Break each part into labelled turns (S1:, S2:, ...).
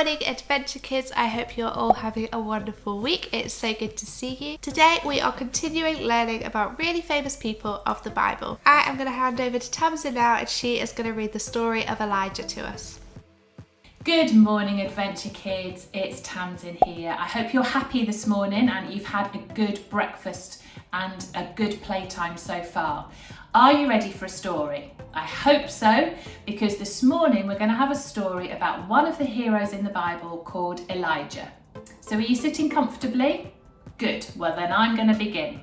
S1: morning, Adventure Kids. I hope you're all having a wonderful week. It's so good to see you. Today we are continuing learning about really famous people of the Bible. I am going to hand over to Tamsin now, and she is going to read the story of Elijah to us.
S2: Good morning, Adventure Kids. It's Tamsin here. I hope you're happy this morning and you've had a good breakfast and a good playtime so far. Are you ready for a story? I hope so, because this morning we're going to have a story about one of the heroes in the Bible called Elijah. So are you sitting comfortably? Good. Well, then I'm going to begin.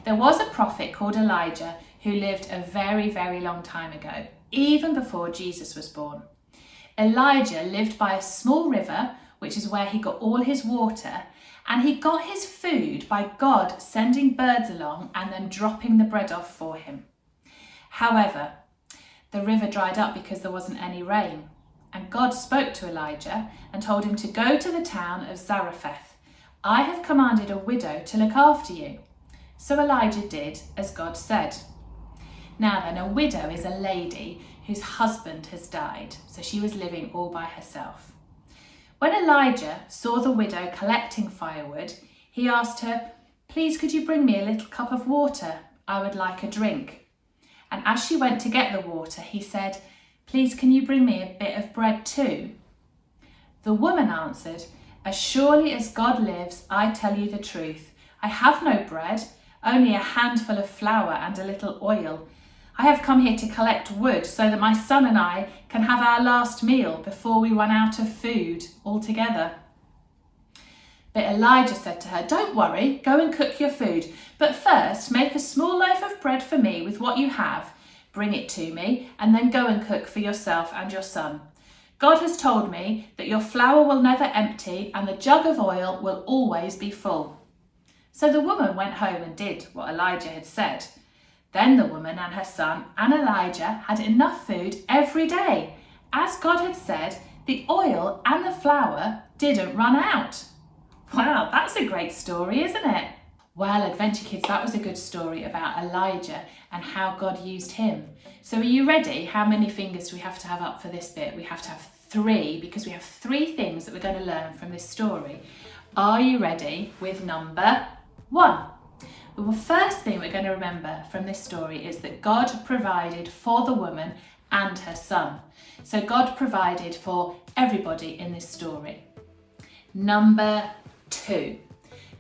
S2: There was a prophet called Elijah who lived a very, very long time ago, even before Jesus was born. Elijah lived by a small river, which is where he got all his water, and he got his food by God sending birds along and then dropping the bread off for him. However, the river dried up because there wasn't any rain, and God spoke to Elijah and told him to go to the town of Zarephath. I have commanded a widow to look after you. So Elijah did as God said. Now then, a widow is a lady whose husband has died, so she was living all by herself. When Elijah saw the widow collecting firewood, he asked her, "Please, could you bring me a little cup of water? I would like a drink." And as she went to get the water, he said, "Please, can you bring me a bit of bread too?" The woman answered, "As surely as God lives, I tell you the truth. I have no bread, only a handful of flour and a little oil. I have come here to collect wood so that my son and I can have our last meal before we run out of food altogether." But Elijah said to her, "Don't worry, go and cook your food. But first, make a small loaf of bread for me with what you have. Bring it to me, and then go and cook for yourself and your son. God has told me that your flour will never empty and the jug of oil will always be full." So the woman went home and did what Elijah had said. Then the woman and her son and Elijah had enough food every day. As God had said, the oil and the flour didn't run out. Wow, that's a great story, isn't it? Well, Adventure Kids, that was a good story about Elijah and how God used him. So are you ready? How many fingers do we have to have up for this bit? We have to have 3, because we have 3 things that we're going to learn from this story. Are you ready with number 1? The first thing we're going to remember from this story is that God provided for the woman and her son. So God provided for everybody in this story. Number 2,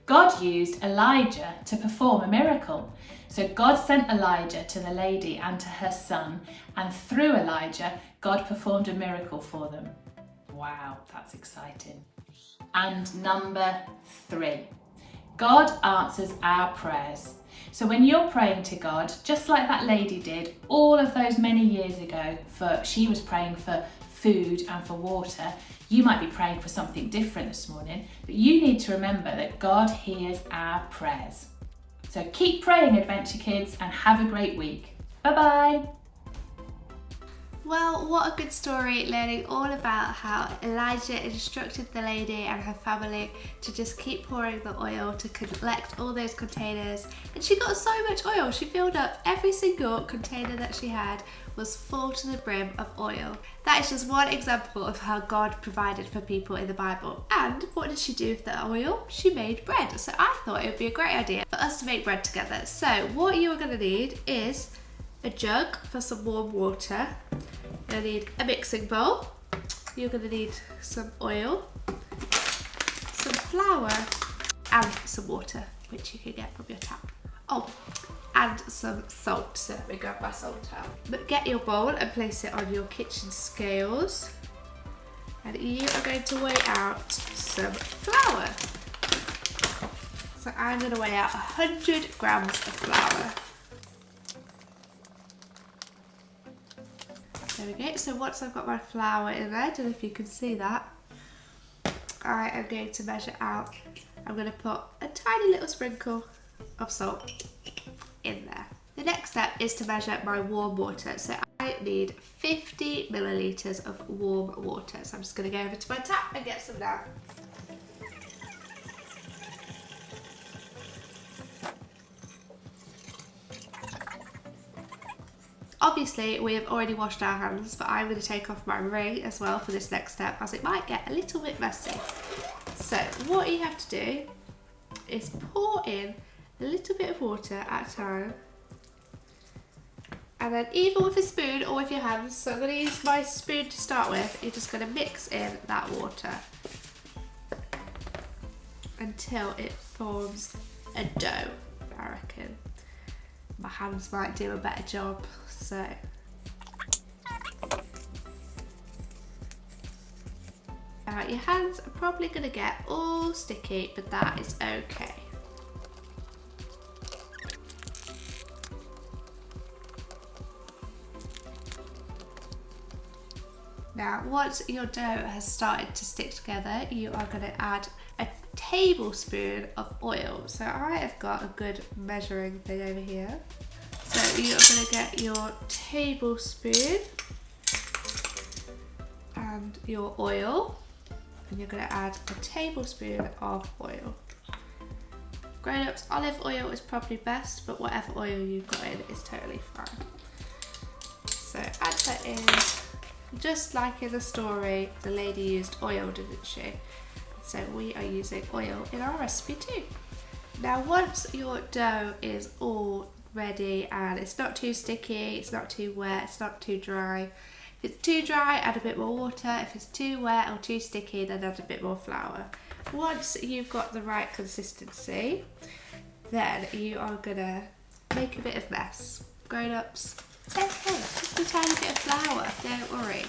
S2: God used Elijah to perform a miracle. So God sent Elijah to the lady and to her son, and through Elijah, God performed a miracle for them. Wow, that's exciting. And number 3, God answers our prayers. So when you're praying to God, just like that lady did all of those many years ago, she was praying for food and for water, you might be praying for something different this morning, but you need to remember that God hears our prayers. So keep praying, Adventure Kids, and have a great week. Bye-bye.
S1: Well, what a good story, learning all about how Elijah instructed the lady and her family to just keep pouring the oil to collect all those containers. And she got so much oil, she filled up every single container that she had was full to the brim of oil. That is just one example of how God provided for people in the Bible. And what did she do with the oil? She made bread. So I thought it would be a great idea for us to make bread together. So what you're going to need is a jug for some warm water. You're going to need a mixing bowl. You're going to need some oil, some flour, and some water, which you can get from your tap. Oh, and some salt. So let me grab my salt out. But get your bowl and place it on your kitchen scales. And you are going to weigh out some flour. So I'm going to weigh out 100 grams of flour. There we go. So once I've got my flour in there, I don't know if you can see that, I am going to measure out. I'm going to put a tiny little sprinkle of salt in there. The next step is to measure my warm water. So I need 50 millilitres of warm water. So I'm just going to go over to my tap and get some now. Obviously, we have already washed our hands, but I'm going to take off my ring as well for this next step, as it might get a little bit messy. So what you have to do is pour in a little bit of water at a time, and then either with a spoon or with your hands, so I'm going to use my spoon to start with, you're just going to mix in that water until it forms a dough, I reckon. My hands might do a better job, so. Now your hands are probably going to get all sticky, but that is okay. Now, once your dough has started to stick together, you are going to add a tablespoon of oil. So I have got a good measuring thing over here. So you're going to get your tablespoon and your oil, and you're going to add a tablespoon of oil. Grown-ups, olive oil is probably best, but whatever oil you've got in is totally fine. So add that in. Just like in the story, the lady used oil, didn't she? So we are using oil in our recipe too. Now once your dough is all ready and it's not too sticky, it's not too wet, it's not too dry. If it's too dry, add a bit more water. If it's too wet or too sticky, then add a bit more flour. Once you've got the right consistency, then you are gonna make a bit of mess. Grown-ups, okay, just a tiny bit of flour, don't worry.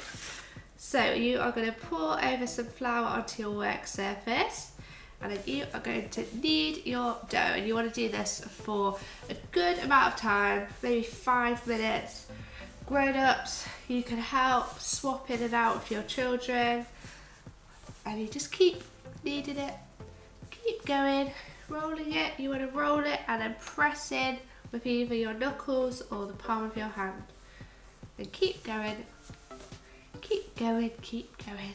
S1: So you are going to pour over some flour onto your work surface, and then you are going to knead your dough, and you want to do this for a good amount of time, maybe 5 minutes. Grown-ups, you can help swap in and out with your children, and you just keep kneading it, keep going, rolling it. You want to roll it and then press in with either your knuckles or the palm of your hand. And keep going, keep going, keep going.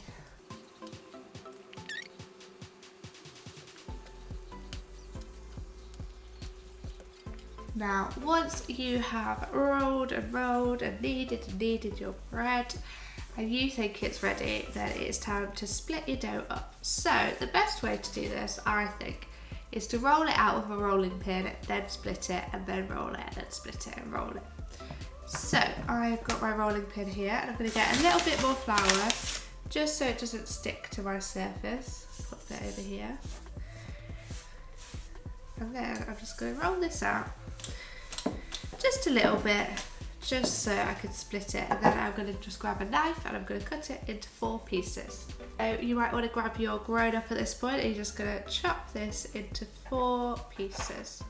S1: Now, once you have rolled and kneaded your bread, and you think it's ready, then it's time to split your dough up. So the best way to do this, I think, is to roll it out with a rolling pin, then split it, and then roll it, and then split it and roll it. So I've got my rolling pin here, and I'm going to get a little bit more flour, just so it doesn't stick to my surface. Put that over here. And then I'm just going to roll this out, just a little bit, just so I can split it, and then I'm going to just grab a knife and I'm going to cut it into 4 pieces. You might want to grab your grown-up at this point, and you're just going to chop this into 4 pieces.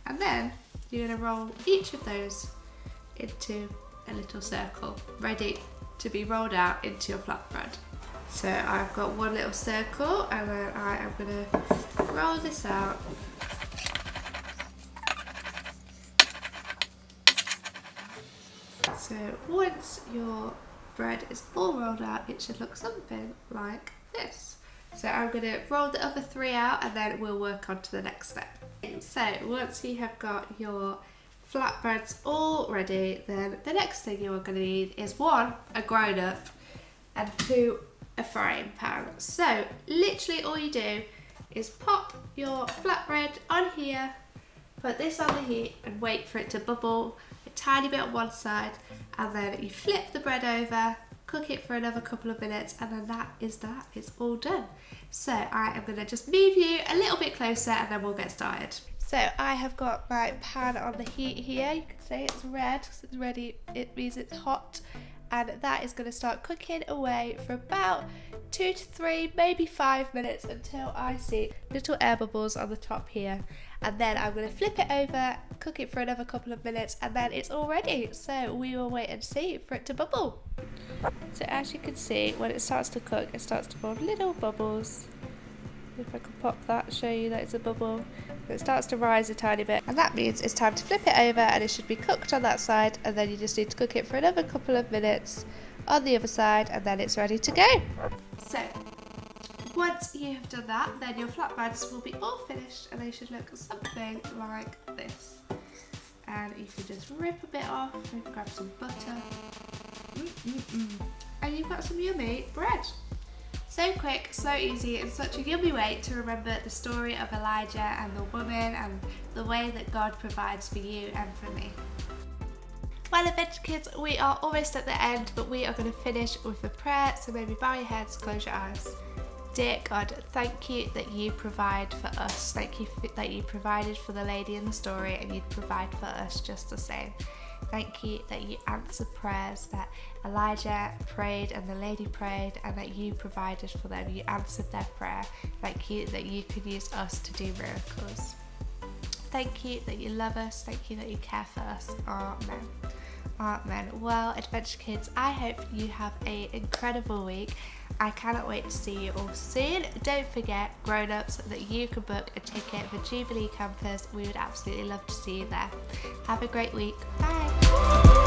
S1: And then you're going to roll each of those into a little circle, ready to be rolled out into your flatbread. So I've got one little circle, and then I am going to roll this out. So once your bread is all rolled out, it should look something like this. So I'm going to roll the other 3 out, and then we'll work on to the next step. So once you have got your flatbreads all ready, then the next thing you are going to need is 1, a grown-up, and 2, a frying pan. So literally all you do is pop your flatbread on here, put this on the heat, and wait for it to bubble a tiny bit on one side, and then you flip the bread over, cook it for another couple of minutes, and then that is that. It's all done. So I am going to just move you a little bit closer, and then we'll get started. So I have got my pan on the heat here. You can say it's red because it's ready. It means it's hot, and that is going to start cooking away for about 2 to 3, maybe 5 minutes, until I see little air bubbles on the top here. And then I'm going to flip it over, cook it for another couple of minutes, and then it's all ready. So we will wait and see for it to bubble. So as you can see, when it starts to cook, it starts to form little bubbles. If I can pop that, show you that it's a bubble. It starts to rise a tiny bit, and that means it's time to flip it over, and it should be cooked on that side, and then you just need to cook it for another couple of minutes on the other side, and then it's ready to go. So once you have done that, then your flatbreads will be all finished, and they should look something like this. and you can just rip a bit off, maybe grab some butter. And you've got some yummy bread. So quick, so easy, and such a yummy way to remember the story of Elijah and the woman and the way that God provides for you and for me. Well, Adventure Kids, we are almost at the end, but we are going to finish with a prayer, so maybe bow your heads, close your eyes. Dear God, thank you that you provide for us. Thank you that you provided for the lady in the story, and you'd provide for us just the same. Thank you that you answered prayers, that Elijah prayed and the lady prayed, and that you provided for them. You answered their prayer. Thank you that you can use us to do miracles. Thank you that you love us. Thank you that you care for us. Amen. Amen. Well, Adventure Kids, I hope you have an incredible week. I cannot wait to see you all soon. Don't forget, grown-ups, that you can book a ticket for Jubilee Campus. We would absolutely love to see you there. Have a great week. Bye.